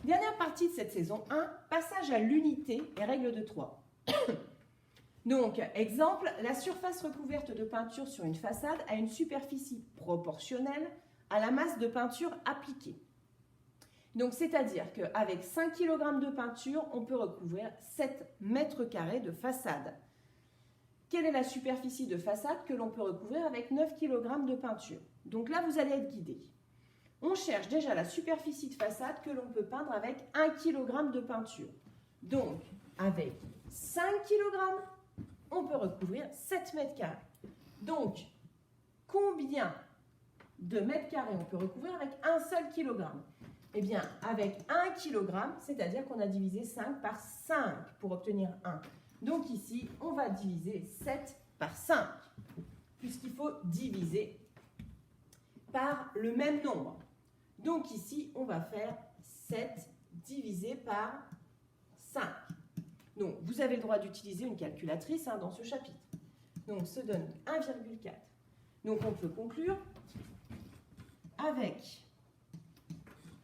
Dernière partie de cette saison 1, passage à l'unité et règle de 3. Donc, exemple, la surface recouverte de peinture sur une façade a une superficie proportionnelle à la masse de peinture appliquée. Donc, c'est-à-dire qu'avec 5 kg de peinture, on peut recouvrir 7 mètres carrés de façade. Quelle est la superficie de façade que l'on peut recouvrir avec 9 kg de peinture? Donc là, vous allez être guidé. On cherche déjà la superficie de façade que l'on peut peindre avec 1 kg de peinture. Donc, avec 5 kg, on peut recouvrir 7 mètres carrés. Donc, combien de mètres carrés on peut recouvrir avec un seul kilogramme? Eh bien, avec 1 kg, c'est-à-dire qu'on a divisé 5 par 5 pour obtenir 1. Donc ici, on va diviser 7 par 5, puisqu'il faut diviser par le même nombre. Donc ici, on va faire 7 divisé par 5. Donc, vous avez le droit d'utiliser une calculatrice dans ce chapitre. Donc, ça donne 1,4. Donc, on peut conclure avec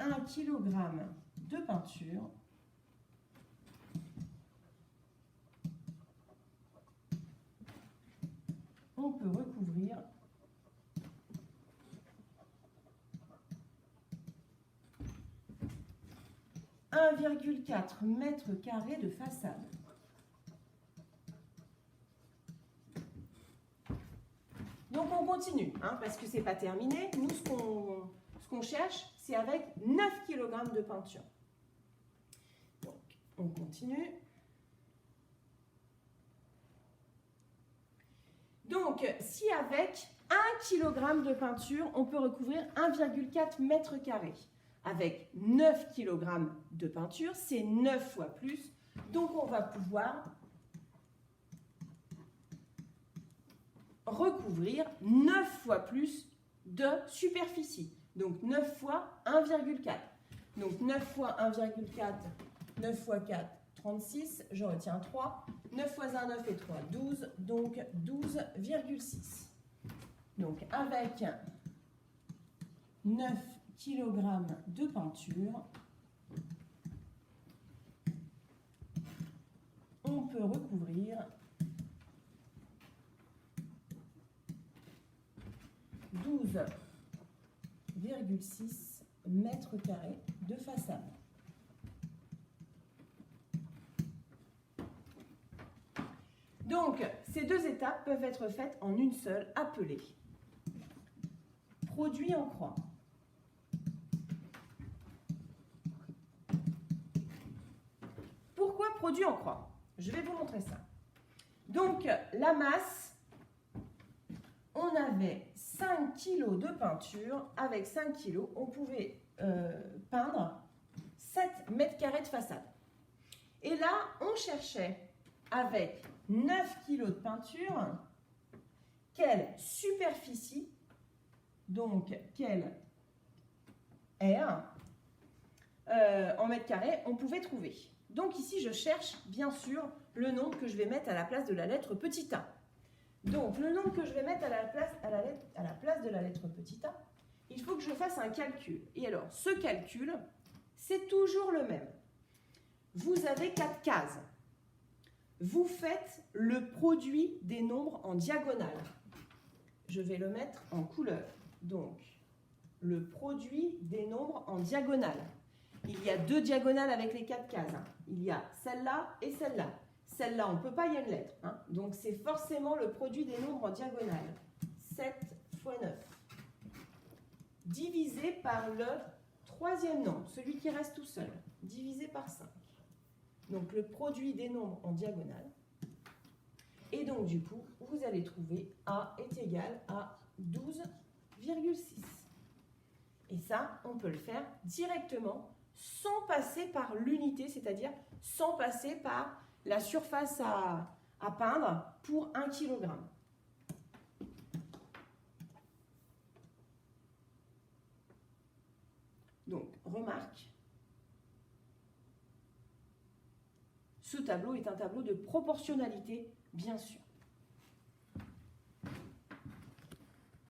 1 kg de peinture, on peut recouvrir 1,4 mètres carrés de façade. Donc on continue, parce que ce n'est pas terminé. Nous, ce qu'on cherche, c'est avec 9 kg de peinture. Donc, on continue. Donc, si avec 1 kg de peinture, on peut recouvrir 1,4 mètres carrés. Avec 9 kg de peinture, c'est 9 fois plus. Donc, on va pouvoir recouvrir 9 fois plus de superficie. Donc, 9 fois 1,4. Donc, 9 fois 1,4, 9 fois 4, 36. Je retiens 3. 9 fois 1, 9 et 3, 12. Donc, 12,6. Donc, avec 9 kg de peinture, on peut recouvrir 12,6 mètres carrés de façade. Donc, ces deux étapes peuvent être faites en une seule, appelée produit en croix. Pourquoi produit en croix? Je vais vous montrer ça. Donc, la masse, on avait 5 kg de peinture. Avec 5 kg, on pouvait peindre 7 mètres carrés de façade. Et là, on cherchait, avec 9 kg de peinture, quelle superficie, donc quelle aire en mètres carrés on pouvait trouver. Donc ici, je cherche bien sûr le nombre que je vais mettre à la place de la lettre petit a. Donc le nombre que je vais mettre à la place de la lettre petit a, il faut que je fasse un calcul. Et alors, ce calcul, c'est toujours le même. Vous avez 4 cases. Vous faites le produit des nombres en diagonale. Je vais le mettre en couleur. Donc, le produit des nombres en diagonale. Il y a 2 diagonales avec les 4 cases. Il y a celle-là et celle-là. Celle-là, on ne peut pas, il y a une lettre. Donc, c'est forcément le produit des nombres en diagonale. 7 fois 9. Divisé par le troisième nombre, celui qui reste tout seul. Divisé par 5. Donc, le produit des nombres en diagonale. Et donc, du coup, vous allez trouver A est égal à 12,6. Et ça, on peut le faire directement sans passer par l'unité, c'est-à-dire sans passer par la surface à peindre pour 1 kg. Donc, remarque, ce tableau est un tableau de proportionnalité, bien sûr.